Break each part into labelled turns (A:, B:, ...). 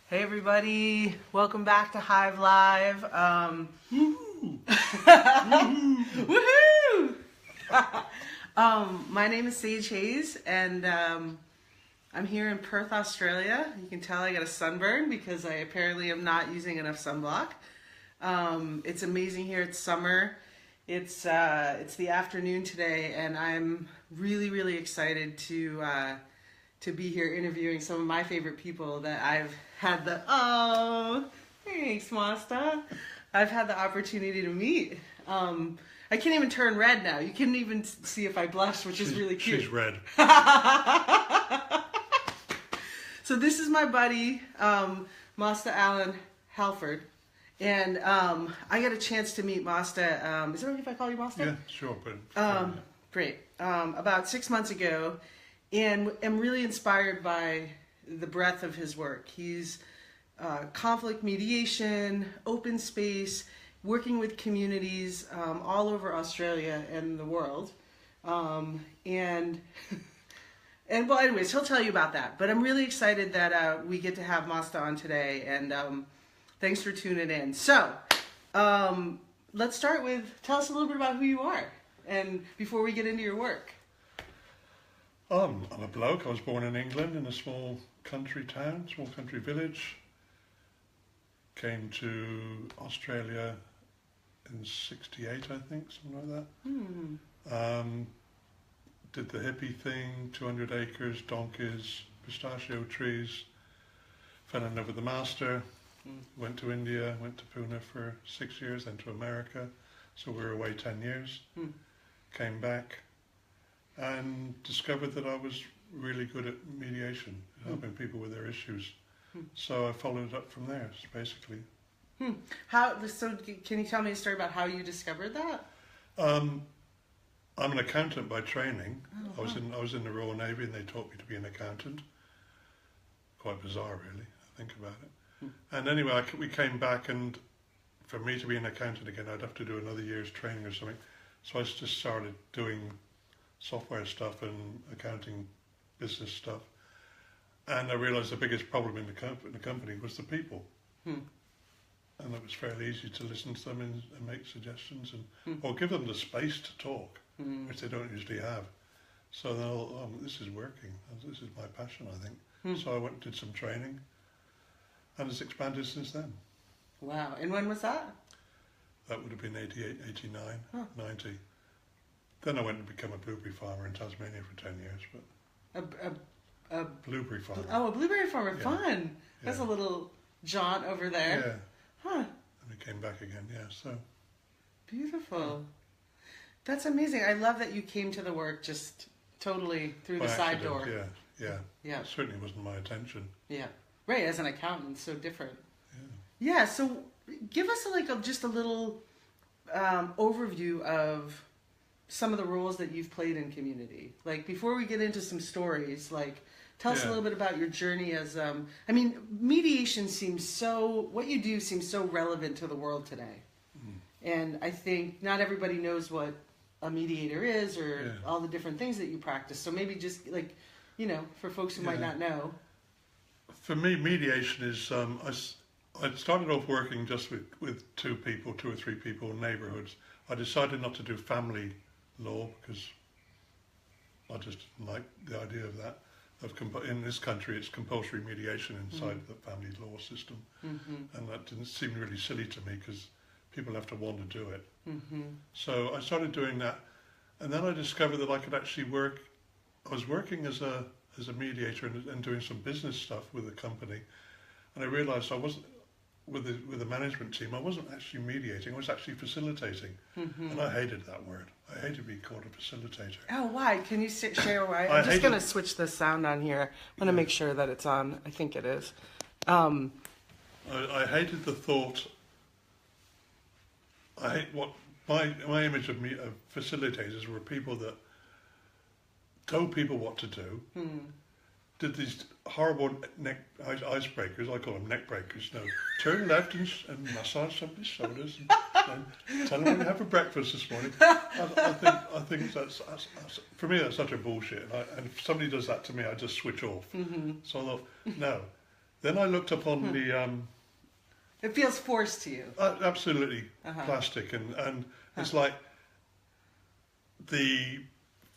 A: Hey everybody, welcome back to Hive Live. Woohoo! My name is Sage Hayes, and I'm here in Perth, Australia. You can tell I got a sunburn because I apparently am not using enough sunblock. It's amazing here. It's summer. It's the afternoon today, and I'm really excited to be here interviewing some of my favorite people that I've had the thanks Masta. I've had the opportunity to meet. I can't even turn red now. You couldn't even see if I blush, which is really cute.
B: She's red.
A: So this is my buddy, Masta Alan Halford. And I got a chance to meet Masta. Is it okay if I call you Masta?
B: Yeah, sure. But
A: Great. About 6 months ago, and am really inspired by the breadth of his work. He's conflict mediation, open space, working with communities all over Australia and the world. And well, anyways, he'll tell you about that. But I'm really excited that we get to have Masta on today, and thanks for tuning in. So, let's start with, tell us a little bit about who you are, and before we get into your work.
B: I'm a bloke. I was born in England in a small country town, small country village. Came to Australia in '68, I think, something like that. Did the hippie thing, 200 acres, donkeys, pistachio trees. Fell in love with the Masta. Went to India, went to Pune for 6 years, then to America. So we were away 10 years. Came back and discovered that I was really good at mediation, helping people with their issues. So I followed it up from there, basically.
A: So can you tell me a story about how you discovered that?
B: I'm an accountant by training. I was in the Royal Navy, and they taught me to be an accountant. Quite bizarre, really, I think about it. And anyway, we came back, and for me to be an accountant again, I'd have to do another year's training or something. So I just started doing software stuff and accounting business stuff. And I realised the biggest problem in the company was the people. And it was fairly easy to listen to them and make suggestions, or give them the space to talk, which they don't usually have. So they'll, this is working. This is my passion, I think. So I went and did some training, and it's expanded since then.
A: Wow. And when was that?
B: That would have been 88, 89, 90. Then I went and became a blueberry farmer in Tasmania for 10 years. But
A: A
B: blueberry farmer.
A: Oh, a blueberry farmer.
B: Yeah.
A: Fun. That's a little jaunt over there.
B: Yeah.
A: Huh.
B: And I came back again, yeah, so.
A: Beautiful. That's amazing. I love that you came to the work just totally through the side door.
B: Yeah. It certainly wasn't my intention.
A: Yeah. Right, as an accountant, so different.
B: Yeah.
A: Yeah, so give us just a little overview of some of the roles that you've played in community. Like, before we get into some stories, like, tell us a little bit about your journey as, mediation what you do seems so relevant to the world today. And I think not everybody knows what a mediator is, or all the different things that you practice. So maybe just, for folks who might not know.
B: For me, mediation is, I started off working just with two or three people in neighbourhoods. I decided not to do family law because I just didn't like the idea of that. In this country, it's compulsory mediation inside the family law system, and that didn't seem really silly to me because people have to want to do it. So I started doing that, and then I discovered that I could actually work. I was working as a mediator and doing some business stuff with a company, and I realised I wasn't with the management team. I wasn't actually mediating. I was actually facilitating, and I hated that word. I hated being called a facilitator.
A: Oh, why? Can you share why? I'm just going to switch the sound on here. I want to make sure that it's on. I think it is.
B: I hated the thought. I hate what my image of facilitators were people that told people what to do. Did these horrible icebreakers, I call them neck breakers, turn left and massage somebody's shoulders and tell them what you have for breakfast this morning. I think that's for me, that's such a bullshit. And if somebody does that to me, I just switch off. So I thought, no, Then I looked up on the
A: It feels forced to you.
B: absolutely plastic, and it's like the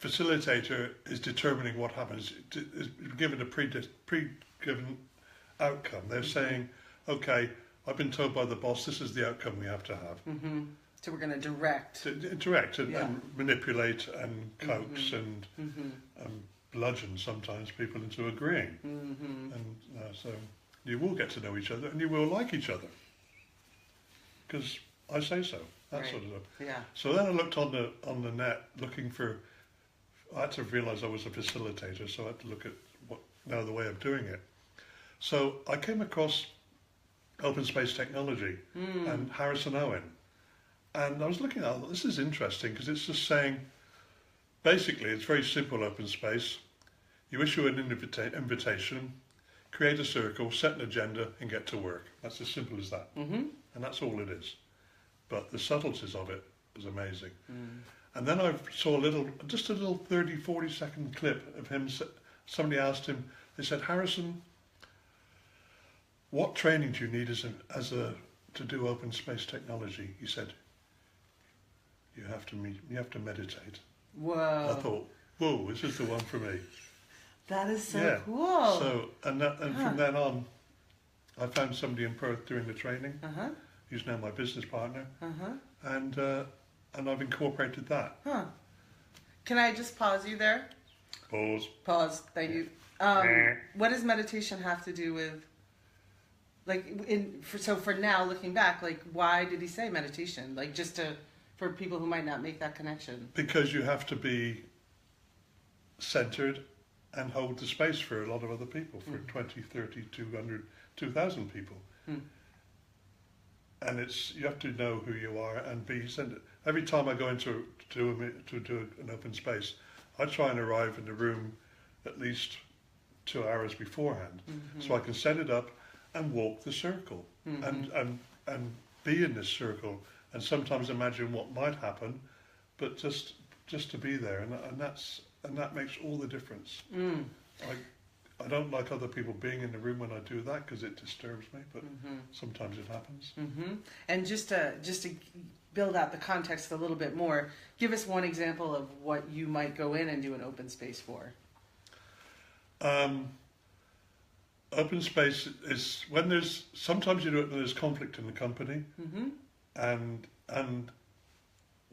B: facilitator is determining what happens, is given a pre-given outcome. They're saying, okay, I've been told by the boss this is the outcome we have to have.
A: So we're going to direct.
B: And manipulate and coax and bludgeon sometimes people into agreeing. And so you will get to know each other and you will like each other. Because I say so. That sort of stuff.
A: Yeah.
B: So then I looked on the net looking for, I had to realise I was a facilitator, so I had to look at the way of doing it. So I came across open space technology and Harrison Owen. And I was looking at this is interesting because it's just saying, basically it's very simple open space. You issue an invitation, create a circle, set an agenda and get to work. That's as simple as that. And that's all it is. But the subtleties of it was amazing. And then I saw just a little 30, 40-second clip of him. Somebody asked him, they said, Harrison, what training do you need to do open space technology? He said, you have to meditate.
A: Whoa.
B: I thought, whoa, this is the one for me.
A: That is so cool.
B: So, and from then on, I found somebody in Perth doing the training. He's now my business partner. And I've incorporated that.
A: Can I just pause you there? Pause. Thank you. What does meditation have to do with, for now, looking back, why did he say meditation? For people who might not make that connection.
B: Because you have to be centered and hold the space for a lot of other people, for 20, 30, 200, 2,000 people. And you have to know who you are and be centered. Every time I go into do an open space, I try and arrive in the room at least 2 hours beforehand, so I can set it up and walk the circle and be in this circle and sometimes imagine what might happen, but just to be there, and that makes all the difference. I don't like other people being in the room when I do that because it disturbs me, but sometimes it happens.
A: And just to build out the context a little bit more, give us one example of what you might go in and do an open space for.
B: Open space is when sometimes you do it when there's conflict in the company, and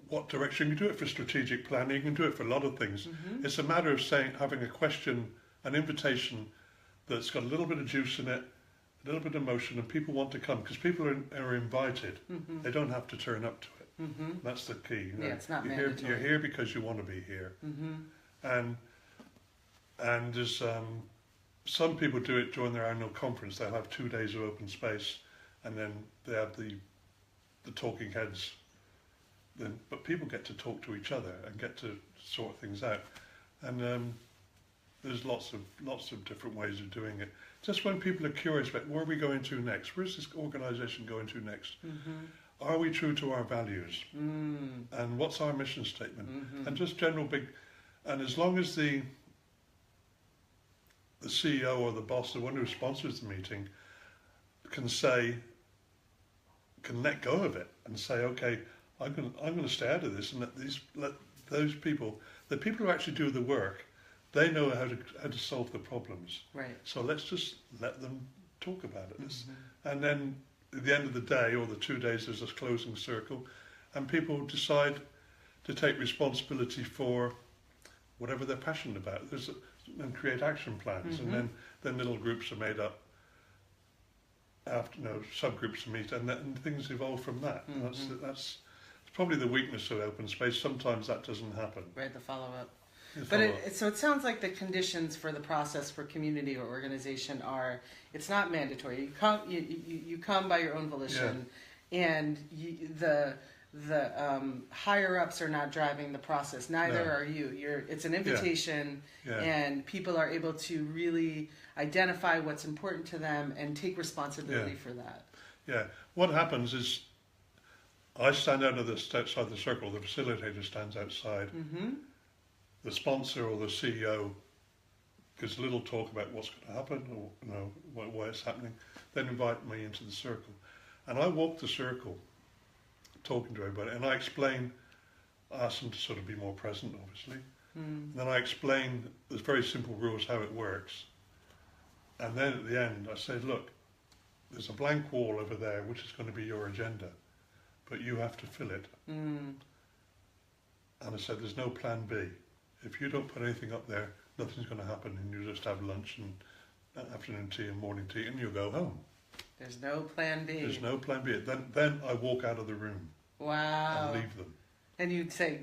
B: what direction you do it for strategic planning. You can do it for a lot of things. It's a matter of having a question, an invitation that's got a little bit of juice in it, a little bit of emotion, and people want to come because people are invited. They don't have to turn up to it. That's the key.
A: Yeah, it's not mandatory.
B: You're here because you want to be here. And there's some people do it during their annual conference. They'll have 2 days of open space, and then they have the talking heads. But people get to talk to each other and get to sort things out. And there's lots of different ways of doing it. Just when people are curious about where are we going to next, where's this organisation going to next, are we true to our values, and what's our mission statement, and just general big. And as long as the CEO or the boss, the one who sponsors the meeting, can let go of it and say, okay, I'm going to stay out of this, and let those people, the people who actually do the work, they know how to solve the problems.
A: Right.
B: So let's just let them talk about it. And then at the end of the day, or the 2 days, there's this closing circle, and people decide to take responsibility for whatever they're passionate about. And create action plans, and then little groups are made up. After subgroups meet, and things evolve from that. And that's probably the weakness of open space. Sometimes that doesn't happen.
A: Right, the follow-up. So it sounds like the conditions for the process for community or organization are, it's not mandatory. You come by your own volition, and the higher ups are not driving the process. Neither are you. It's an invitation, and people are able to really identify what's important to them and take responsibility for that.
B: Yeah. What happens is, I stand outside the circle. The facilitator stands outside. The sponsor or the CEO gives a little talk about what's going to happen, or why it's happening, then invite me into the circle. And I walk the circle, talking to everybody, and I ask them to sort of be more present, obviously. And then I explain the very simple rules, how it works. And then at the end, I say, look, there's a blank wall over there, which is going to be your agenda, but you have to fill it. And I said, there's no plan B. If you don't put anything up there, nothing's going to happen, and you just have lunch and afternoon tea and morning tea, and you go home.
A: There's no plan B.
B: There's no plan B. Then I walk out of the room.
A: Wow.
B: And leave them.
A: And you'd say,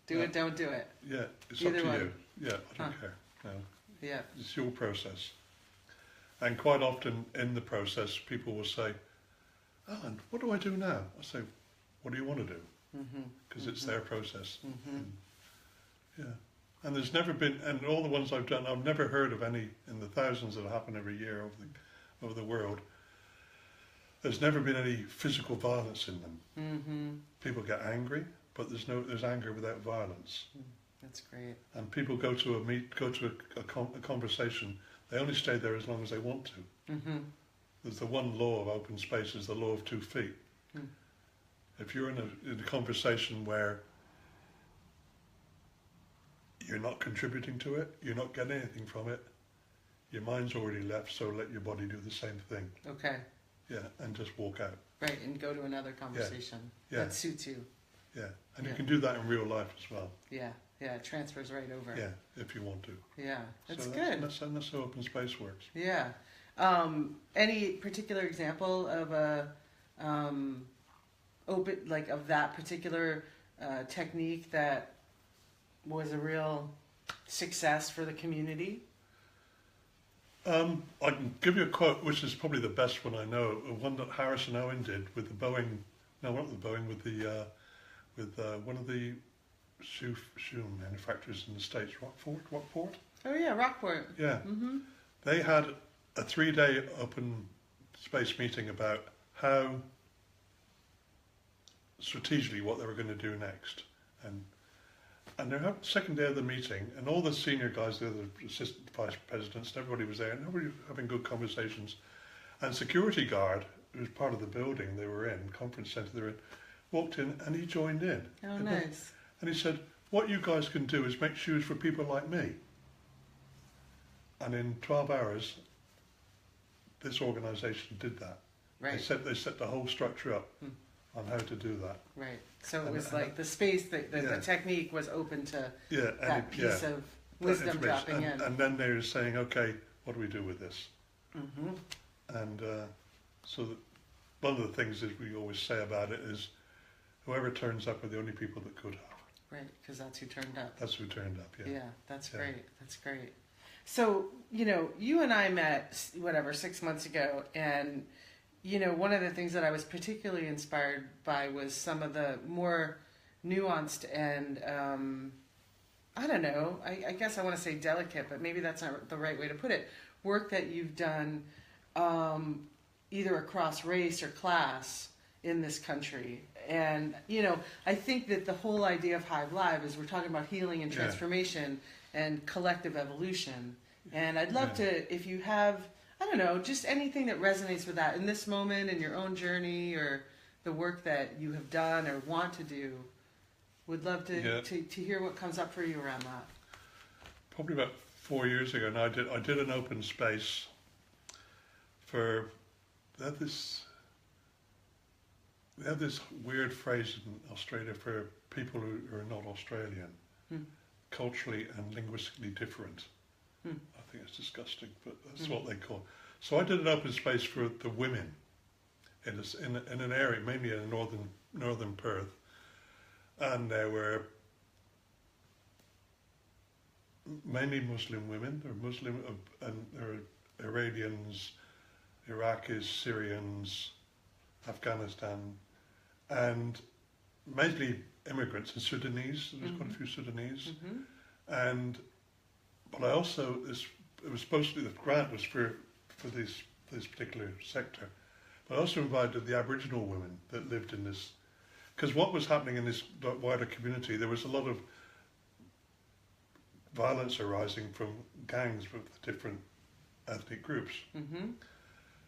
A: do it, don't do it.
B: Yeah, it's
A: Either
B: up to
A: one.
B: you. Yeah, I don't care. No.
A: Yeah.
B: It's your process. And quite often in the process, people will say, Alan, what do I do now? I say, what do you want to do? Because it's their process. Yeah. And there's never been, and all the ones I've done, I've never heard of any, in the thousands that happen every year over the world, there's never been any physical violence in them. People get angry, but there's anger without violence.
A: That's great.
B: And people go to a conversation. They only stay there as long as they want to. There's the one law of open space, is the law of 2 feet. If you're in a conversation where you're not contributing to it, you're not getting anything from it, your mind's already left, so let your body do the same thing.
A: Okay.
B: Yeah, and just walk out.
A: Right, and go to another conversation that suits you.
B: Yeah, and you can do that in real life as well.
A: Yeah, it transfers right over.
B: Yeah, if you want to.
A: Yeah, that's
B: good. That's how open space works.
A: Yeah. Any particular example of a of that particular technique that was a real success for the community?
B: I can give you a quote, which is probably the best one I know, one that Harrison Owen did with the Boeing. No, not the Boeing, with one of the shoe manufacturers in the States, Rockport.
A: Oh yeah, Rockport.
B: Yeah. They had a 3-day open space meeting about how strategically what they were going to do next, and their second day of the meeting, and all the senior guys, the other assistant vice presidents, and everybody was there, and everybody was having good conversations. And security guard, who was part of the building they were in, conference centre they were in, walked in and he joined in.
A: Oh, nice.
B: And he said, what you guys can do is make shoes for people like me. And in 12 hours, this organisation did that.
A: Right.
B: They set the whole structure up on how to do that.
A: Right. So it was like the space, the technique was open to that piece of wisdom dropping in.
B: And then they were saying, okay, what do we do with this? And so one of the things that we always say about it is, whoever turns up are the only people that could have.
A: Right, because that's who turned up.
B: That's who turned up, yeah.
A: Yeah, that's great. That's great. So, you and I met, 6 months ago, and, one of the things that I was particularly inspired by was some of the more nuanced and, I don't know, I guess I want to say delicate, but maybe that's not the right way to put it, work that you've done either across race or class in this country. And, I think that the whole idea of Hive Live is we're talking about healing and transformation and collective evolution. And I'd love to, if you have, I don't know, just anything that resonates with that in this moment, in your own journey, or the work that you have done or want to do, would love to hear what comes up for you around that.
B: Probably about 4 years ago now, I did an open space for, they have this weird phrase in Australia for people who are not Australian, culturally and linguistically different. I think it's disgusting, but that's what they call it. So I did an open space for the women in an area, mainly in northern Perth, and there were mainly Muslim women. There were Muslim and there were Iranians, Iraqis, Syrians, Afghanistan, and mainly immigrants and Sudanese. There was quite a few Sudanese, but I also it was supposed to be, the grant was for this particular sector, but I also invited the Aboriginal women that lived in this, because what was happening in this wider community, there was a lot of violence arising from gangs with different ethnic groups.
A: Mm-hmm.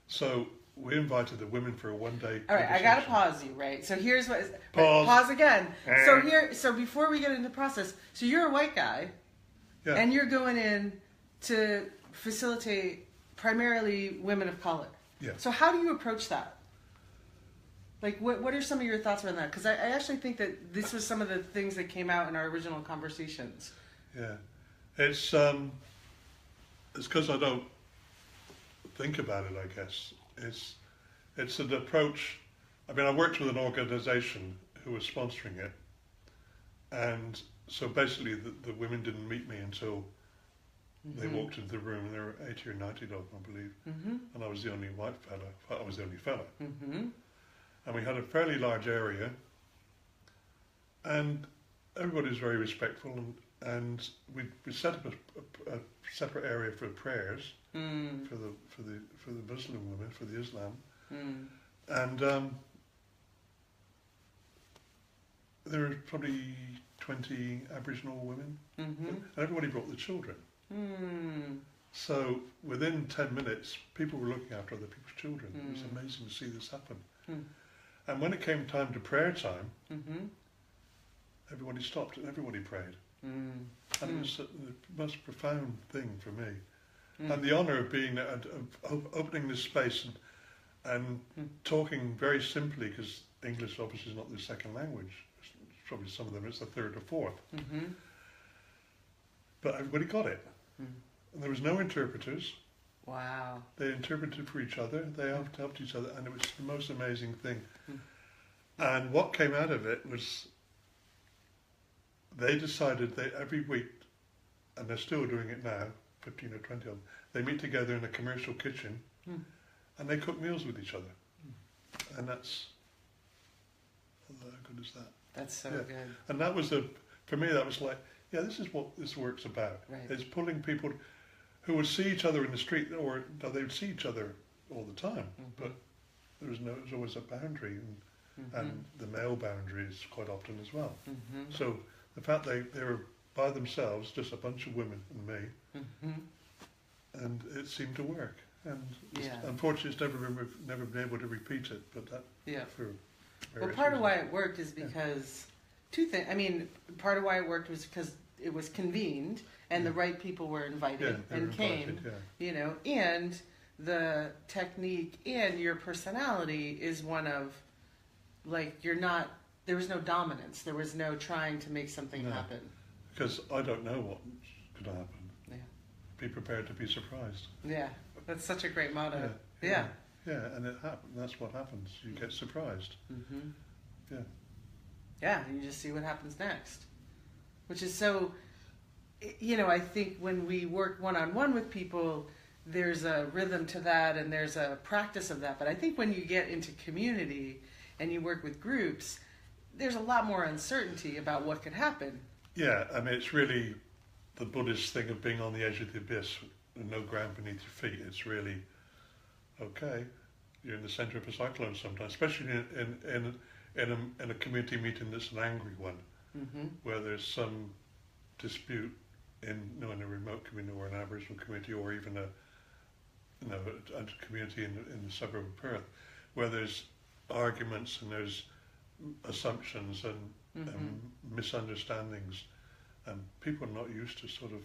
B: So we invited the women for a one-day.
A: All right, I gotta pause you. Right, so here's what.
B: Pause.
A: Pause again. So before we get into the process, so you're a white guy,
B: Yeah.
A: and you're going in to facilitate primarily women of color.
B: Yeah.
A: So how do you approach that? Like, what are some of your thoughts around that? Because I actually think that this was some of the things that came out in our original conversations.
B: Yeah, it's because I don't think about it. I guess it's an approach. I mean, I worked with an organisation who was sponsoring it, and so basically the women didn't meet me until they walked into the room, and there were 80 or 90 of them, I believe, and I was the only white fella. I was the only fella, and we had a fairly large area, and everybody was very respectful, and we set up a separate area for prayers for the Muslim women, for the Islam, and there were probably 20 Aboriginal women, and everybody brought the children. So within 10 minutes, people were looking after other people's children. It was amazing to see this happen. And when it came time to prayer time, everybody stopped and everybody prayed. And it was the most profound thing for me. And the honour of being of opening this space and talking very simply, because English obviously is not their second language. It's probably some of them it's the third or fourth. But everybody got it. And there was no interpreters.
A: Wow.
B: They interpreted for each other. They helped each other, and it was the most amazing thing. And what came out of it was they decided that every week, and they're still doing it now, 15 or 20 of them, they meet together in a commercial kitchen and they cook meals with each other. And that's, how good is that?
A: That's so good.
B: And that was for me, that was like, yeah, this is what this work's about.
A: Right.
B: It's pulling people who would see each other in the street, or they would see each other all the time, but there's always a boundary, and the male boundary is quite often as well. So the fact they were by themselves, just a bunch of women and me, and it seemed to work. And unfortunately, it's never been able to repeat it. But that
A: Well, part of why it worked is because two things. I mean, part of why it worked was because it was convened and the right people were invited and came. You know, and the technique and your personality is one of, like, you're not. There was no dominance. There was no trying to make something happen.
B: Because I don't know what's going to happen.
A: Yeah.
B: Be prepared to be surprised.
A: Yeah, that's such a great motto.
B: Yeah, and it happened. That's what happens. You get surprised. Yeah.
A: Yeah, and you just see what happens next, which is so. You know, I think when we work one-on-one with people, there's a rhythm to that, and there's a practice of that. But I think when you get into community and you work with groups, there's a lot more uncertainty about what could happen.
B: Yeah, I mean, it's really the Buddhist thing of being on the edge of the abyss with no ground beneath your feet. It's really, okay, you're in the centre of a cyclone sometimes, especially in a community meeting that's an angry one, where there's some dispute in a remote community or an Aboriginal community, or even a community in the suburb of Perth, where there's arguments and there's assumptions and misunderstandings, and people are not used to sort of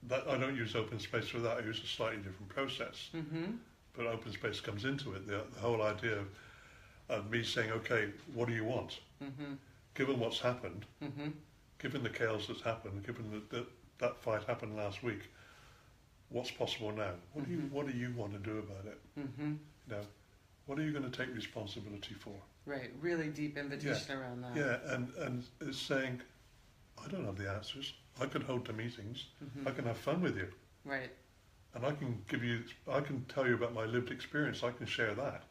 B: that. I don't use open space for that. I use a slightly different process, but open space comes into it. The whole idea of me saying, okay, what do you want? Given what's happened, given the chaos that's happened, given that fight happened last week, what's possible now? What do you want to do about it? You know, what are you going to take responsibility for?
A: Right, really deep invitation around that.
B: Yeah, and it's saying, I don't have the answers. I can hold the meetings. I can have fun with you.
A: Right.
B: And I can tell you about my lived experience. I can share that.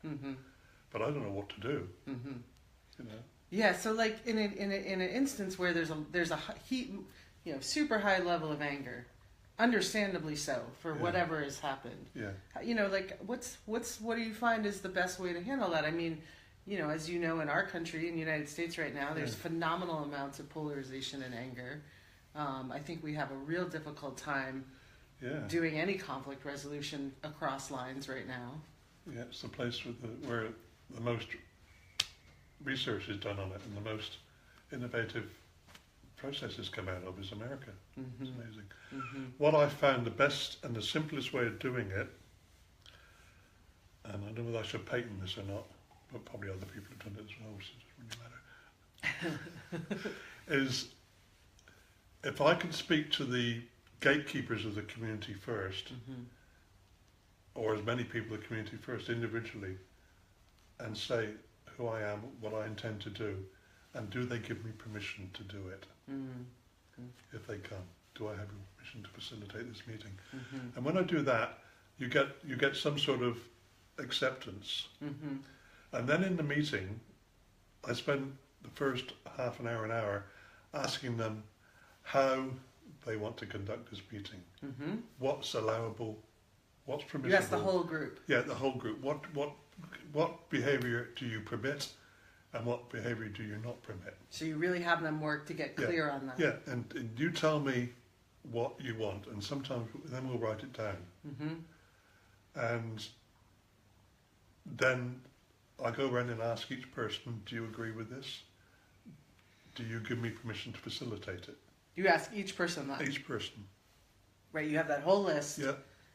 B: But I don't know what to do. You know.
A: Yeah, so like in an instance where there's a heat, you know, super high level of anger, understandably so for whatever has happened.
B: Yeah.
A: You know, like what do you find is the best way to handle that? I mean, you know, as you know, in our country, in the United States right now, there's phenomenal amounts of polarization and anger. I think we have a real difficult time doing any conflict resolution across lines right now.
B: Yeah, it's the place with where the most research is done on it and the most innovative processes come out of is America. It's amazing. What I found the best and the simplest way of doing it, and I don't know whether I should patent this or not, but probably other people have done it as well, so it doesn't really matter, is if I can speak to the gatekeepers of the community first, or as many people in the community first individually, and say who I am, what I intend to do, and do they give me permission to do it? If they come, do I have your permission to facilitate this meeting? And when I do that, you get some sort of acceptance. And then in the meeting, I spend the first half an hour asking them how they want to conduct this meeting. What's allowable, what's permissible.
A: You ask the whole group.
B: Yeah, the whole group. What behaviour do you permit and what behaviour do you not permit? So
A: you really have them work to get clear on that.
B: Yeah, and you tell me what you want, and sometimes then we'll write it down. And then I go around and ask each person, do you agree with this? Do you give me permission to facilitate it?
A: You ask each person that?
B: Each person.
A: Right, you have that whole list,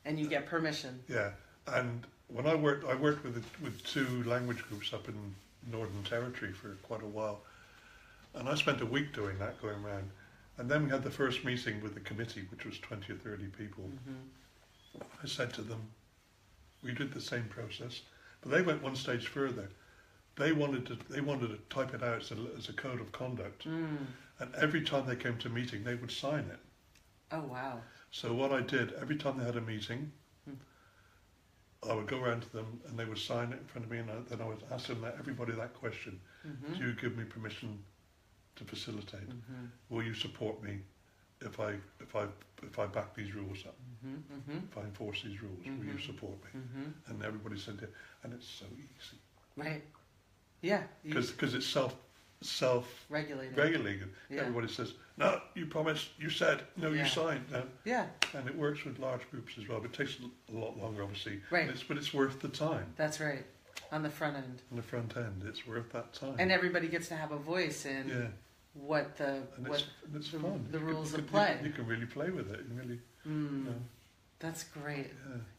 A: and you get permission.
B: Yeah, and when I worked with 2 language groups up in Northern Territory for quite a while, and I spent a week doing that, going around, and then we had the first meeting with the committee, which was 20 or 30 people. I said to them, we did the same process, but they went one stage further. They wanted to type it out as a code of conduct, and every time they came to a meeting, they would sign it.
A: Oh wow!
B: So what I did, every time they had a meeting, I would go around to them and they would sign it in front of me, and then I would ask them everybody that question: do you give me permission to facilitate? Will you support me if I back these rules up? If I enforce these rules, will you support me? And everybody said it, and it's so easy.
A: Right. Yeah.
B: Because it's self-regulating.
A: Yeah.
B: Everybody says, no, you promised, you said, no, you signed. No.
A: Yeah.
B: And it works with large groups as well, but it takes a lot longer, obviously.
A: Right.
B: But it's worth the time.
A: That's right. On the front end.
B: On the front end, it's worth that time.
A: And everybody gets to have a voice in what the rules of play.
B: You can really play with it. You really.
A: That's great.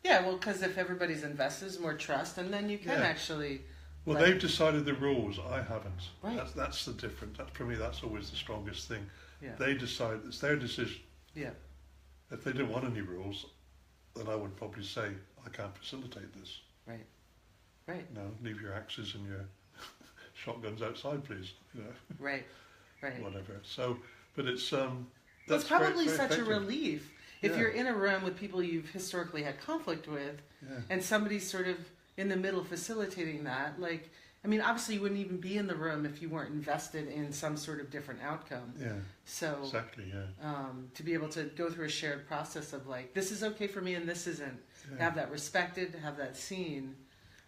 A: Yeah, well, because if everybody's invested, there's more trust, and then you can actually.
B: Well, they've decided the rules. I haven't.
A: Right.
B: That's the difference. For me, that's always the strongest thing.
A: Yeah.
B: They decide. It's their decision.
A: Yeah.
B: If they didn't want any rules, then I would probably say I can't facilitate this.
A: Right. Right.
B: No, leave your axes and your shotguns outside, please. You know.
A: Right. Right.
B: Whatever. So, but it's
A: it's probably
B: very
A: such
B: effective.
A: a relief if you're in a room with people you've historically had conflict with, and somebody's sort of in the middle facilitating that. Like, I mean, obviously you wouldn't even be in the room if you weren't invested in some sort of different outcome.
B: Yeah.
A: So
B: exactly. Yeah.
A: To be able to go through a shared process of like, this is okay for me and this isn't. To have that respected, to have that seen.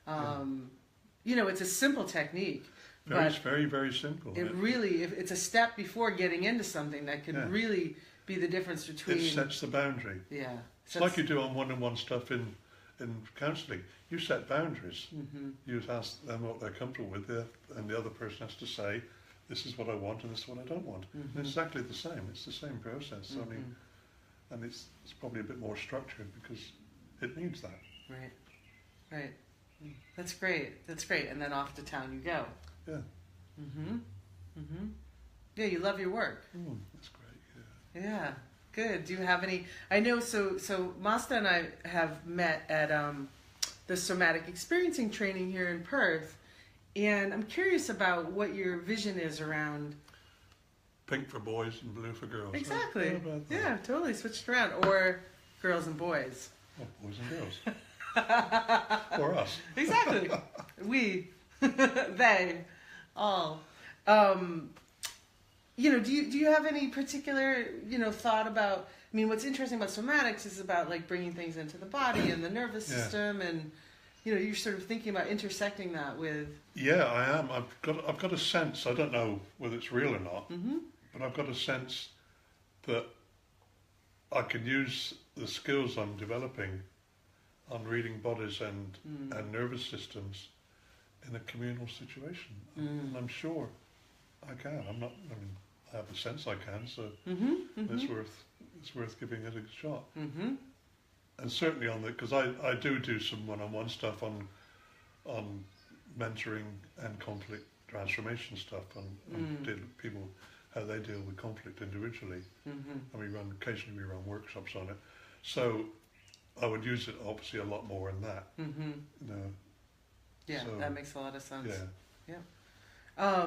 A: You know, it's a simple technique.
B: It's very, very simple.
A: It really, it's a step before getting into something that could really be the difference between.
B: It sets the boundary.
A: Yeah.
B: It's like you do on one-on-one stuff in counselling. You set boundaries. You ask them what they're comfortable with, and the other person has to say, this is what I want and this is what I don't want. And it's exactly the same. It's the same process. I mean, and it's probably a bit more structured because it needs that.
A: Right. Right. That's great. That's great. And then off to town you go.
B: Yeah.
A: Yeah, you love your work.
B: That's great.
A: Yeah. Good. Do you have any? I know. So Masta and I have met at the somatic experiencing training here in Perth, and I'm curious about what your vision is around.
B: Pink for boys and blue for girls.
A: Exactly. Yeah, totally switched around, or girls and boys.
B: Oh, boys and girls. Or us.
A: Exactly. We, they, all. You know, do you have any particular, thought about, I mean, what's interesting about somatics is about like bringing things into the body and the nervous system, and, you're sort of thinking about intersecting that with.
B: Yeah, I am. I've got a sense, I don't know whether it's real or not, but I've got a sense but I can use the skills I'm developing on reading bodies and nervous systems in a communal situation. And I'm sure I can. I have a sense I can, so it's worth giving it a shot. And certainly because I do some one-on-one stuff on mentoring and conflict transformation stuff and people, how they deal with conflict individually. And occasionally we run workshops on it. So I would use it obviously a lot more in that. You know.
A: Yeah,
B: So,
A: that makes a lot of sense.
B: Yeah.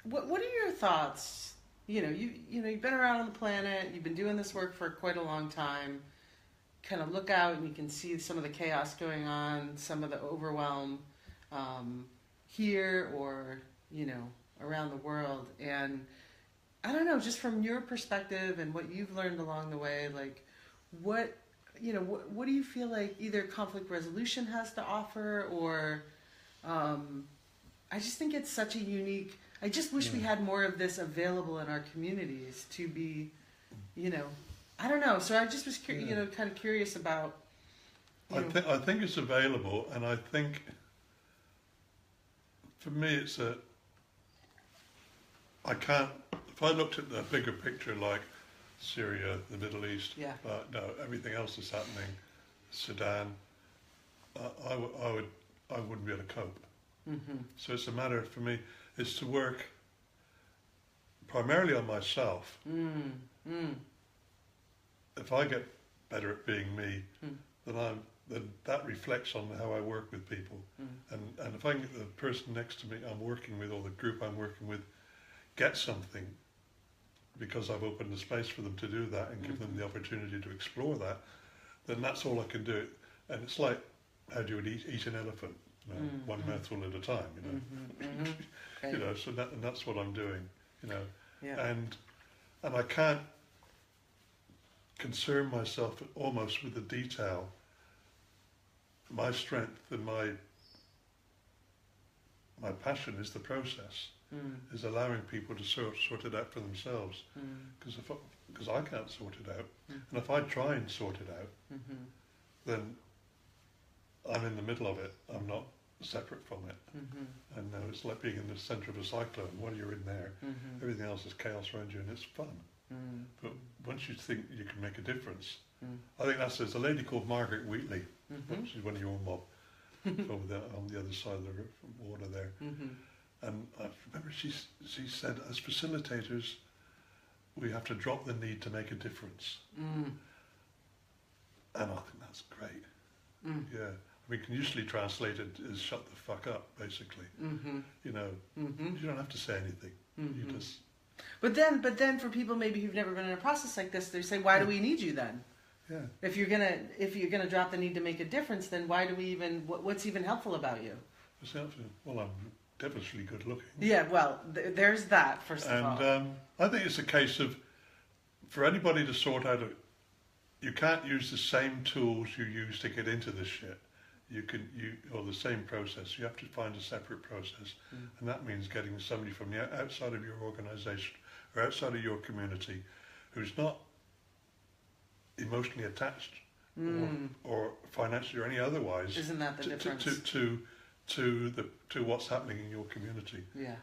A: What are your thoughts? You've been around on the planet. You've been doing this work for quite a long time. Kind of look out and you can see some of the chaos going on, some of the overwhelm here or around the world. And I don't know, just from your perspective and what you've learned along the way, like what do you feel like either conflict resolution has to offer, or I just think it's such a unique. I just wish we had more of this available in our communities to be, I don't know. So I just was, kind of curious about.
B: I think it's available, and I think for me I can't. If I looked at the bigger picture, like Syria, the Middle East, no, everything else that's happening, Sudan, I wouldn't be able to cope. So it's a matter for me is to work primarily on myself. If I get better at being me, then that reflects on how I work with people. And if I can get the person next to me I'm working with, or the group I'm working with, get something, because I've opened the space for them to do that and give them the opportunity to explore that, then that's all I can do. And it's like, how do you eat an elephant? One mouthful at a time, Okay. So that's what I'm doing, and I can't concern myself almost with the detail. My strength and my passion is the process, is allowing people to sort it out for themselves, because I can't sort it out, and if I try and sort it out, then I'm in the middle of it. I'm not separate from it. And it's like being in the centre of a cyclone. While you're in there, everything else is chaos around you, and it's fun. But once you think you can make a difference, I think there's a lady called Margaret Wheatley. She's one of your mob over there on the other side of the water there. And I remember she said, as facilitators, we have to drop the need to make a difference. And I think that's great. Yeah. We can usually translate it as "shut the fuck up," basically. You don't have to say anything. You just.
A: But then, for people maybe who've never been in a process like this, they say, "Why do we need you then?"
B: Yeah.
A: If you're gonna drop the need to make a difference, then why do we even? What's even helpful about you?
B: Well, I'm devilishly good looking.
A: Yeah. Well, there's that first of all.
B: And I think it's a case of, for anybody to sort out you can't use the same tools you use to get into this shit. Or the same process. You have to find a separate process, and that means getting somebody from the outside of your organisation or outside of your community, who's not emotionally attached or financially or any otherwise.
A: Isn't that the difference?
B: To what's happening in your community.
A: Yeah.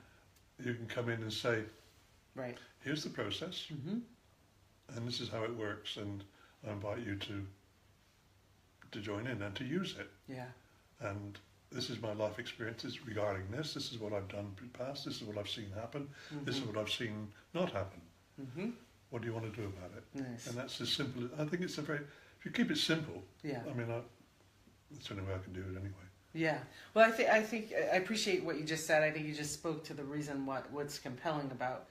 B: You can come in and say,
A: right.
B: Here's the process, and this is how it works, and I invite you to join in and to use it.
A: Yeah.
B: And this is my life experiences regarding this. This is what I've done in the past. This is what I've seen happen. This is what I've seen not happen. What do you want to do about it?
A: Nice.
B: And that's as simple. I think it's if you keep it simple.
A: Yeah.
B: I mean, that's the only way I can do it anyway.
A: Yeah. Well, I think I appreciate what you just said. I think you just spoke to the reason what's compelling about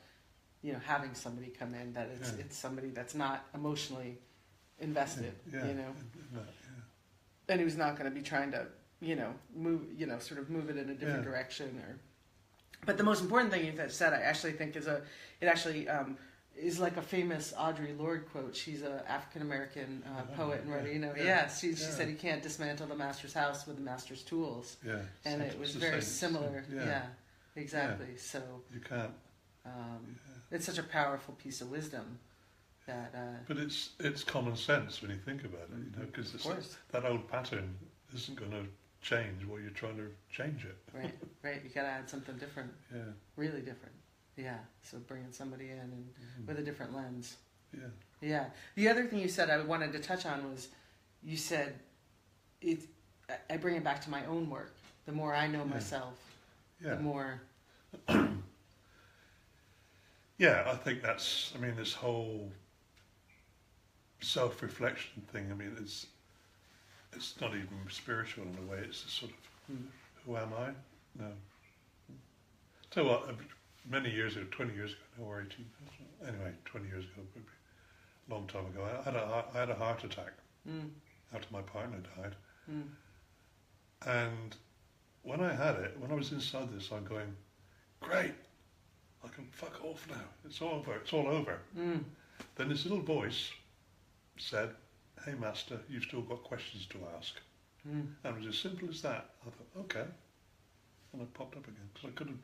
A: having somebody come in, that it's somebody that's not emotionally invested. And who's not going to be trying to move move it in a different direction. But the most important thing you said, I actually think is like a famous Audrey Lorde quote. She's an African American poet and writer. She said, "You can't dismantle the master's house with the master's tools."
B: Yeah,
A: and it was very similar. Yeah, exactly. So
B: you can't.
A: It's such a powerful piece of wisdom. that.
B: But it's common sense when you think about it, you know, because that old pattern isn't going to change while you're trying to change it.
A: Right, right. You got to add something different.
B: Yeah.
A: Really different. Yeah. So bringing somebody in and with a different lens.
B: Yeah.
A: Yeah. The other thing you said I wanted to touch on was, you said I bring it back to my own work. The more I know myself, the more.
B: Yeah, I think that's. I mean, this whole self-reflection thing. I mean, it's not even spiritual in a way. It's just sort of, who am I? No. So what? Many years ago, 20 years ago, or 18. Anyway, 20 years ago, a long time ago, I had a heart attack after my partner died. And when I had it, when I was inside this, I'm going, great, I can fuck off now. It's over. It's all over. Then this little voice said, hey, Master, you've still got questions to ask. And it was as simple as that. I thought, okay. And I popped up again, because I could have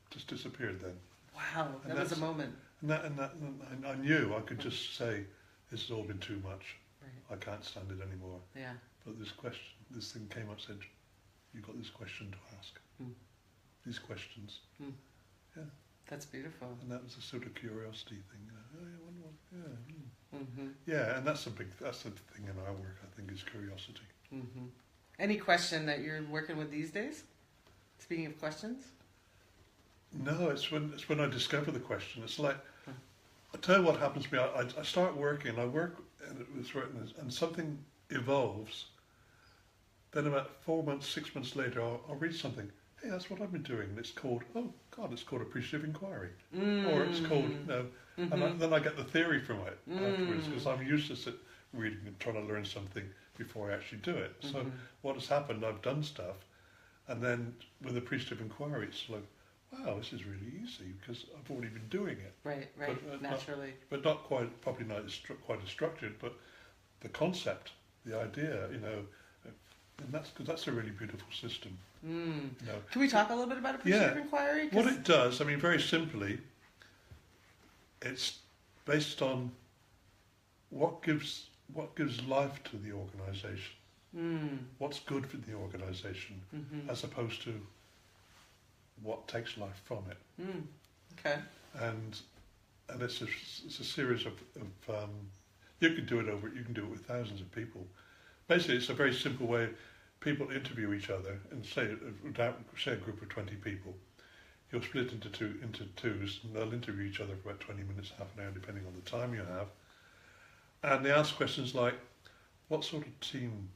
B: just disappeared then.
A: Wow, that was a moment.
B: And I knew I could just say, this has all been too much. Right. I can't stand it anymore.
A: Yeah.
B: But this thing came up and said, you've got this question to ask. These questions. Yeah.
A: That's beautiful.
B: And that was a sort of curiosity thing. Yeah, and that's the thing in our work, I think, is curiosity.
A: Any question that you're working with these days? Speaking of questions?
B: No, it's when I discover the question. It's like, I tell you what happens to me. I start working, I work, and it was written, and something evolves. Then about 4 months, 6 months later, I'll read something. Hey, that's what I've been doing. And it's called, oh God, it's called appreciative inquiry. Or it's called, and then I get the theory from it afterwards, because I'm useless at reading and trying to learn something before I actually do it. So what has happened, I've done stuff, and then with appreciative inquiry, it's like, wow, this is really easy, because I've already been doing it.
A: Right, but, naturally.
B: But not quite, probably not quite as structured, but the concept, the idea, you know, and that's a really beautiful system. You know.
A: Can we talk a little bit about appreciative inquiry?
B: What it does, I mean, very simply, it's based on what gives life to the organisation, what's good for the organisation, as opposed to what takes life from it.
A: Okay.
B: And it's a series of you can do it with thousands of people. Basically, it's a very simple way. People interview each other, and say a group of 20 people. You'll split into twos, and they'll interview each other for about 20 minutes, half an hour, depending on the time you have. And they ask questions like, what sort of team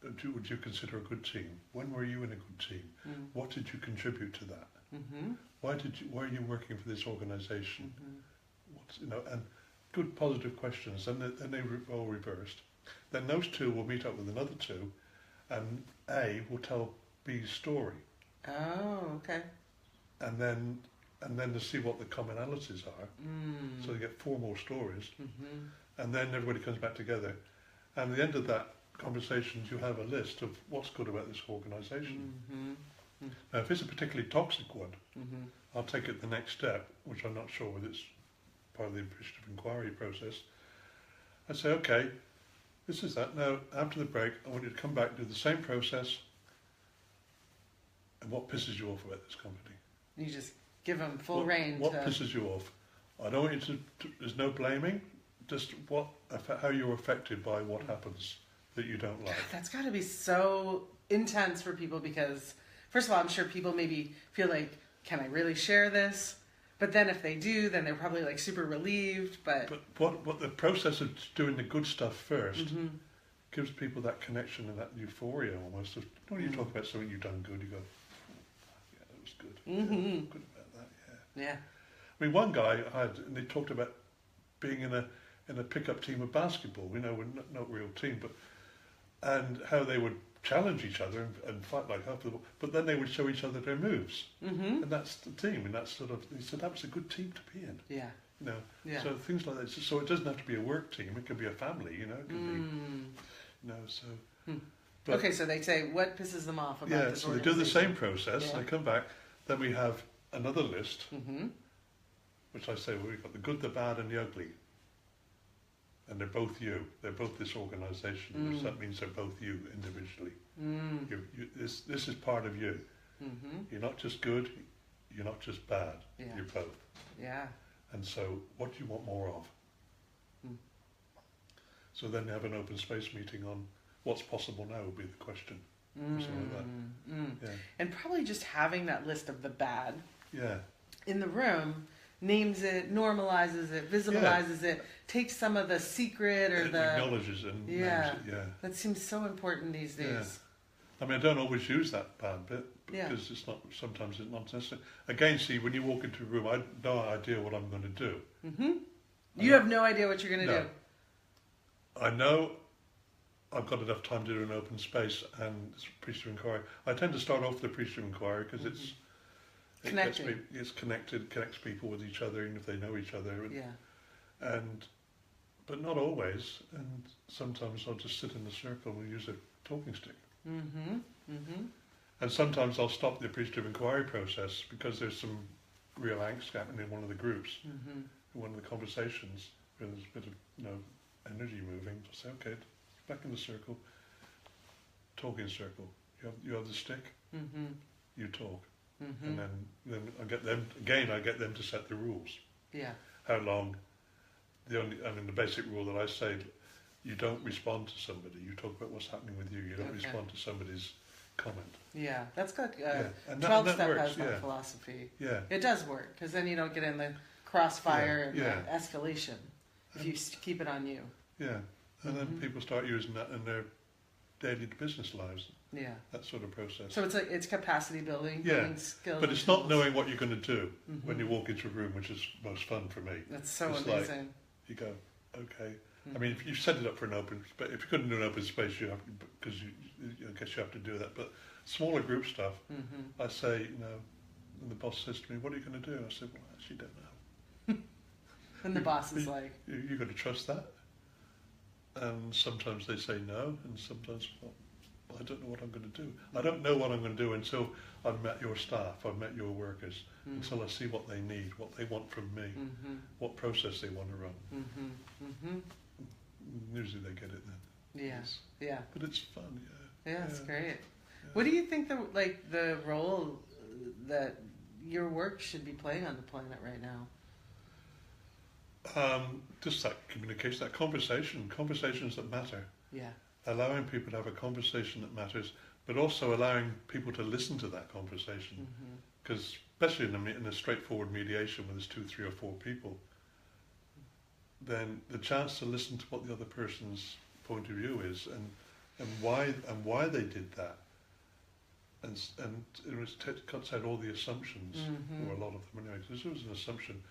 B: would you consider a good team? When were you in a good team? What did you contribute to that? Why are you working for this organisation? And good positive questions, and then they all reversed. Then those two will meet up with another two, and A will tell B's story.
A: Oh, okay.
B: And then to see what the commonalities are. So you get 4 more stories, and then everybody comes back together. And at the end of that conversation, you have a list of what's good about this organisation. Now, if it's a particularly toxic one, I'll take it the next step, which I'm not sure whether it's part of the appreciative inquiry process. I say, okay, this is that. Now, after the break, I want you to come back and do the same process. And what pisses you off about this company?
A: You just give them full rein.
B: What pisses you off? I don't want you to there's no blaming. Just how you're affected by what happens that you don't like.
A: That's got to be so intense for people, because, first of all, I'm sure people maybe feel like, can I really share this? But then if they do, then they're probably like super relieved. But
B: what the process of doing the good stuff first gives people that connection and that euphoria almost. When you talk about something you've done good, you go, yeah, that was good. Yeah, good about that. Yeah. I mean, one guy and they talked about being in a pickup team of basketball. You know, we're not real team, and how they would challenge each other and fight like half the ball, but then they would show each other their moves, and that's the team, and that's sort of. He said that was a good team to be in.
A: Yeah.
B: You know.
A: Yeah.
B: So things like that. So it doesn't have to be a work team. It could be a family. You know. It could be. You know. So. But,
A: okay, so they say what pisses them off about this
B: so they do the same process. They come back. Then we have another list, which I say, well, we've got the good, the bad, and the ugly. and they're both you. They're both this organisation, which that means they're both you individually. This is part of you. You're not just good, you're not just bad, you're both.
A: Yeah.
B: And so, what do you want more of? So then you have an open space meeting on what's possible now would be the question. Or something like that. Yeah.
A: And probably just having that list of the bad in the room names it, normalizes it, visibilizes it, takes some of the secret or the...
B: acknowledges it and names it,
A: That seems so important these days.
B: Yeah. I mean, I don't always use that bad bit because it's not. Sometimes it's not necessary. Again, see, when you walk into a room, I have no idea what I'm going to do.
A: You have no idea what you're going to do.
B: I know I've got enough time to do an open space and priesthood inquiry. I tend to start off the priesthood inquiry because it's connected, connects people with each other, even if they know each other. But not always. And sometimes I'll just sit in the circle and use a talking stick. And sometimes I'll stop the priesthood inquiry process because there's some real angst happening in one of the groups, in one of the conversations, where there's a bit of energy moving. I'll say, okay, back in the circle, talking circle. You have the stick, you talk, and then I get them to set the rules. Yeah. How long? The basic rule that I say. You don't respond to somebody. You talk about what's happening with you. You don't respond to somebody's comment.
A: Yeah, that's good. 12-step has that philosophy. Yeah, it does work because then you don't get in the crossfire and the escalation if you keep it on you. Yeah,
B: and then people start using that in their daily business lives. Yeah, that sort of process.
A: So it's capacity building, building skills.
B: But it's not knowing what you're going to do when you walk into a room, which is most fun for me.
A: That's so amazing.
B: Like, you go, okay. I mean, if you set it up for an open space, if you couldn't do an open space, you have to, because I guess you have to do that. But smaller group stuff, I say, and the boss says to me, "What are you going to do?" I said, "Well, I actually don't know."
A: And the boss is like,
B: "You got to trust that." And sometimes they say no, and sometimes, well, I don't know what I'm going to do. I don't know what I'm going to do until I've met your staff, I've met your workers, until I see what they need, what they want from me, what process they want to run. Usually they get it then.
A: Yeah.
B: But it's fun,
A: Yeah, it's great. Yeah. What do you think the role that your work should be playing on the planet right now?
B: Just that communication, that conversations that matter. Yeah. Allowing people to have a conversation that matters, but also allowing people to listen to that conversation. Because especially in a straightforward mediation where there's 2, 3 or 4 people, then the chance to listen to what the other person's point of view is and why they did that, and it cuts out all the assumptions, or a lot of them anyway. Because there was an assumption,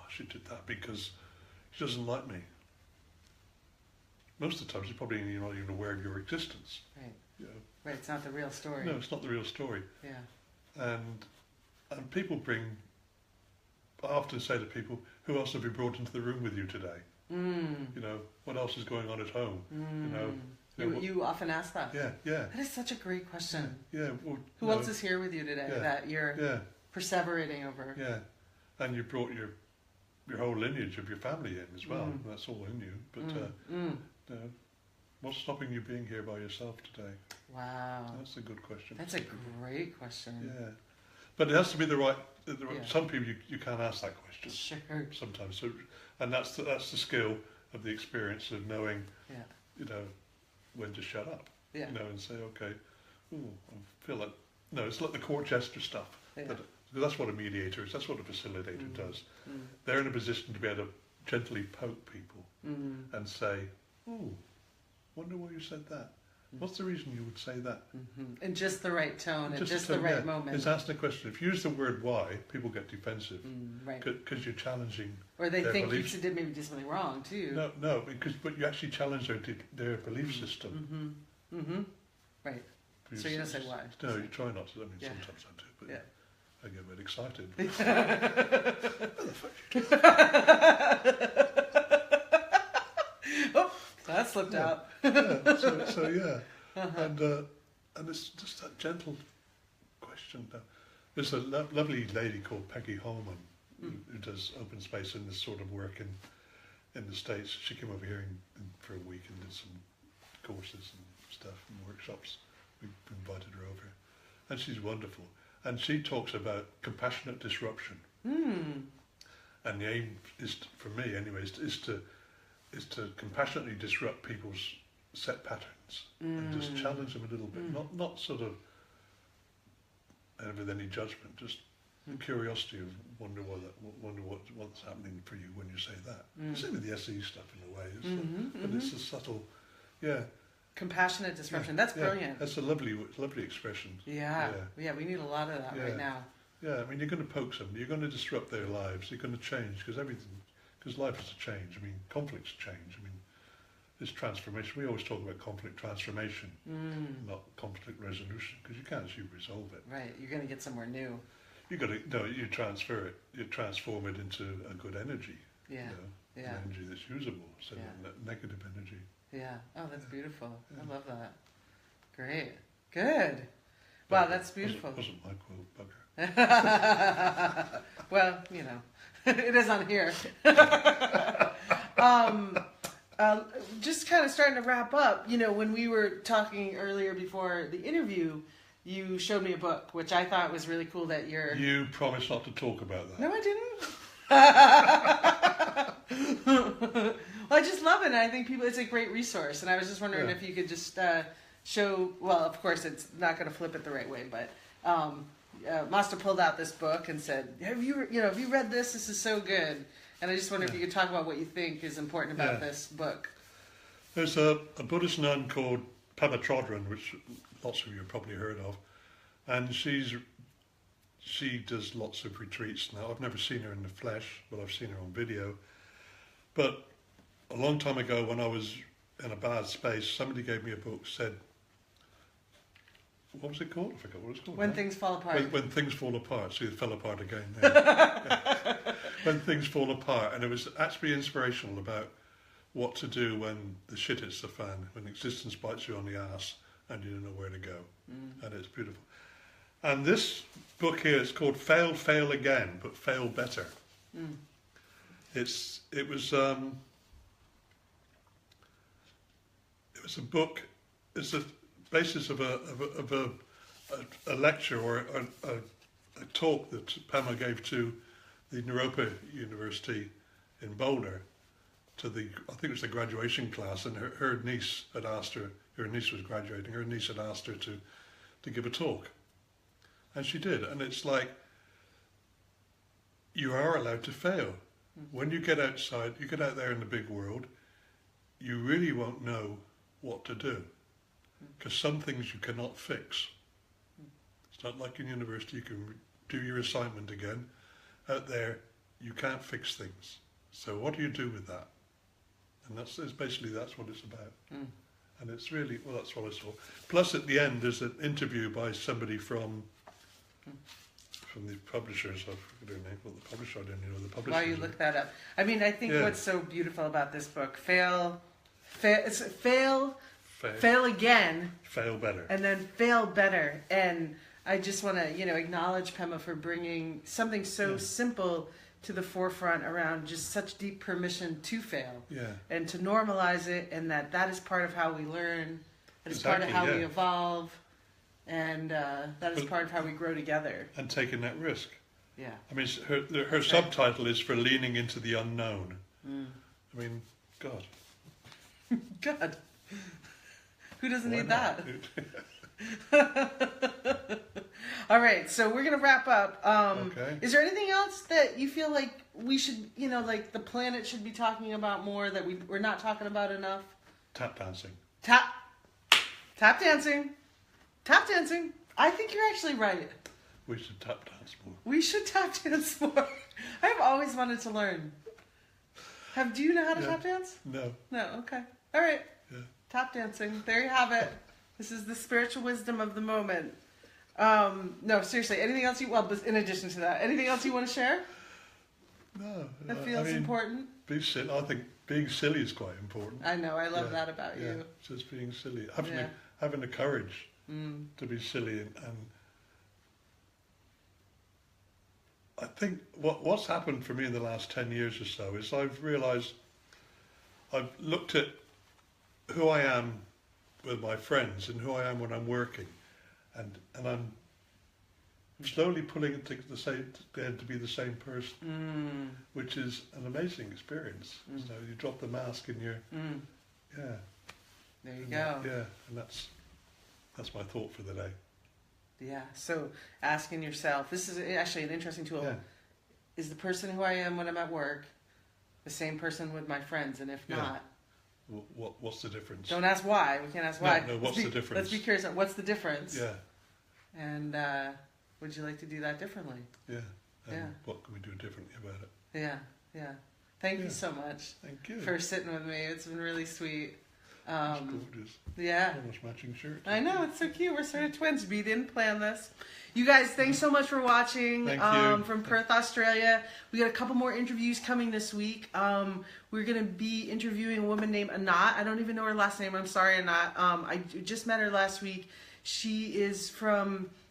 B: she did that because she doesn't like me. Most of the times, you're probably not even aware of your existence. Right.
A: Right. It's not the real story.
B: No, it's not the real story. Yeah. And people bring. I often say to people, "Who else have you brought into the room with you today? What else is going on at home?
A: You often ask that.
B: Yeah.
A: That is such a great question.
B: Yeah. Well,
A: who else is here with you today that you're perseverating over?
B: Yeah. And you brought your whole lineage of your family in as well. That's all in you. But what's stopping you being here by yourself today?
A: Wow.
B: That's a good question.
A: That's a great question.
B: Yeah. But it has to be the right. Some people you can't ask that question.
A: Sure.
B: Sometimes, so, and that's the skill of the experience of knowing, when to shut up. Yeah. And say, okay, I feel like it's like the court jester stuff. Yeah. That's what a mediator is. That's what a facilitator does. They're in a position to be able to gently poke people and say, wonder why you said that. What's the reason you would say that?
A: In just the right tone, at just the right moment.
B: It's asking a question. If you use the word why, people get defensive. Right. Because you're challenging
A: or they think beliefs. You did maybe do something wrong, too.
B: No, but you actually challenge their belief system.
A: Right. So you don't say why.
B: No, you try not to. I mean, sometimes I do, but I get a bit excited.
A: That slipped out.
B: And it's just that gentle question. There's a lovely lady called Peggy Holman who does open space and this sort of work in the States. She came over here for a week and did some courses and stuff and workshops. We invited her over, and she's wonderful. And she talks about compassionate disruption. And the aim is, for me anyways, is to compassionately disrupt people's set patterns and just challenge them a little bit. Not sort of with any judgment, just curiosity of wonder what's happening for you when you say that. Same with the SE stuff in a way, but it's a subtle,
A: compassionate disruption. That's brilliant.
B: That's a lovely expression.
A: Yeah, we need a lot of that right now.
B: Yeah, I mean, you're going to poke somebody, you're going to disrupt their lives, you're going to change, because life is a change. I mean, conflict's change. I mean, it's transformation. We always talk about conflict transformation, not conflict resolution, because you can't actually resolve it.
A: Right, you're going to get somewhere new.
B: You transfer it, you transform it into a good energy.
A: Yeah,
B: An energy that's usable, so negative energy.
A: Yeah. Oh, that's beautiful. I love that. Great. Good. Wow, that's beautiful.
B: Wasn't my quote, bugger.
A: Well, it is on here. Just kind of starting to wrap up, when we were talking earlier before the interview, you showed me a book, which I thought was really cool that you're...
B: You promised not to talk about that.
A: No, I didn't. Well, I just love it, and I think it's a great resource, and I was just wondering if you could just show... Well, of course, it's not going to flip it the right way, but... Masta pulled out this book and said, have you read this? This is so good. And I just wonder if you could talk about what you think is important about this book.
B: There's a Buddhist nun called Pema Chodron, which lots of you have probably heard of. And she does lots of retreats now. I've never seen her in the flesh, but I've seen her on video. But a long time ago, when I was in a bad space, somebody gave me a book, said, what was it called? I forgot what it was called.
A: When Things Fall Apart.
B: When Things Fall Apart. See, it fell apart again. When Things Fall Apart. And it was actually inspirational about what to do when the shit hits the fan, when existence bites you on the ass and you don't know where to go. And it's beautiful. And this book here is called Fail, Fail Again, but Fail Better. It was a book. It's a basis of a lecture or a talk that Pema gave to the Naropa University in Boulder to I think it was the graduation class, and her niece had asked her niece was graduating, her niece had asked her to give a talk. And she did, and it's like, you are allowed to fail. When you get outside, you get out there in the big world, you really won't know what to do. Because some things you cannot fix. It's not like in university you can do your assignment again. Out there, you can't fix things. So what do you do with that? And that's what it's about. And it's really, well, that's what I saw. Plus at the end, there's an interview by somebody from the publishers. I forget their name, but the publisher, I don't know the publisher.
A: While you look that up. I mean, I think what's so beautiful about this book, fail again.
B: Fail better.
A: And then fail better. And I just want to, acknowledge Pema for bringing something so simple to the forefront around just such deep permission to fail.
B: Yeah.
A: And to normalize it, and that is part of how we learn. That is part of how we evolve. And that is part of how we grow together.
B: And taking that risk.
A: Yeah.
B: I mean, her subtitle is For Leaning into the Unknown. I mean, God.
A: God. Who doesn't need that? All right, so we're going to wrap up.
B: Okay.
A: Is there anything else that you feel like we should, like the planet should be talking about more that we're not talking about enough?
B: Tap dancing.
A: Tap dancing. Tap dancing. I think you're actually right.
B: We should tap dance more.
A: We should tap dance more. I've always wanted to learn. Do you know how to tap dance?
B: No.
A: No, okay. All right.
B: Yeah.
A: Tap dancing. There you have it. This is the spiritual wisdom of the moment. No, seriously. Anything else in addition to that, anything else you want to share?
B: No.
A: That feels important?
B: I think being silly is quite important.
A: I know. I love that about you.
B: Just being silly. Having the courage to be silly. And I think what's happened for me in the last 10 years or so is I've realised I've looked at who I am with my friends and who I am when I'm working, and I'm slowly pulling it to be the same person, which is an amazing experience. So you drop the mask and you're, yeah.
A: There you go.
B: Yeah, and that's my thought for the day.
A: Yeah, so asking yourself, this is actually an interesting tool.
B: Yeah.
A: Is the person who I am when I'm at work the same person with my friends? And if not,
B: what's the difference?
A: Don't ask why. We can't ask why.
B: No, what's the difference?
A: Let's be curious. What's the difference?
B: Yeah.
A: And would you like to do that differently?
B: Yeah. And what can we do differently about it?
A: Yeah. Thank you so much.
B: Thank you
A: for sitting with me. It's been really sweet.
B: It's gorgeous.
A: Yeah.
B: Almost matching shirt.
A: I know, it's so cute. We're sort of twins. We didn't plan this. You guys, thanks so much for watching.
B: Thank you.
A: From Perth, Australia. We got a couple more interviews coming this week. We're going to be interviewing a woman named Anat. I don't even know her last name. I'm sorry, Anat. I just met her last week. She is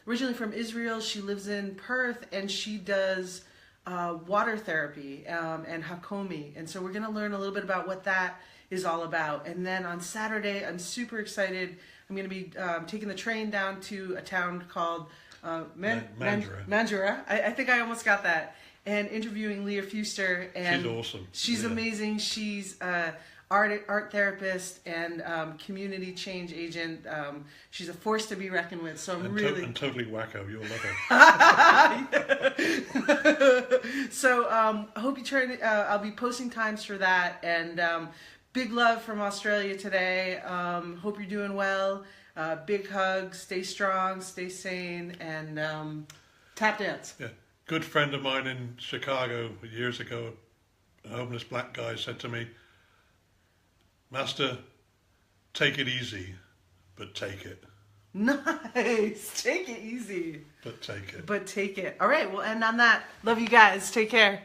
A: originally from Israel. She lives in Perth, and she does water therapy and hakomi. And so we're going to learn a little bit about what that is all about. And then on Saturday, I'm super excited. I'm going to be taking the train down to a town called Mandurah. I think I almost got that. And interviewing Leah Fuster. And
B: she's awesome.
A: She's amazing. She's art therapist and community change agent. She's a force to be reckoned with. So I'm
B: and totally wacko. You'll love
A: her. So I hope you turn. I'll be posting times for that. And big love from Australia today. Hope you're doing well. Big hugs. Stay strong. Stay sane. And tap dance.
B: Yeah. Good friend of mine in Chicago years ago, a homeless black guy, said to me, "Masta, take it easy, but take it."
A: Nice. Take it easy.
B: But take it.
A: But take it. All right, we'll end on that. Love you guys. Take care.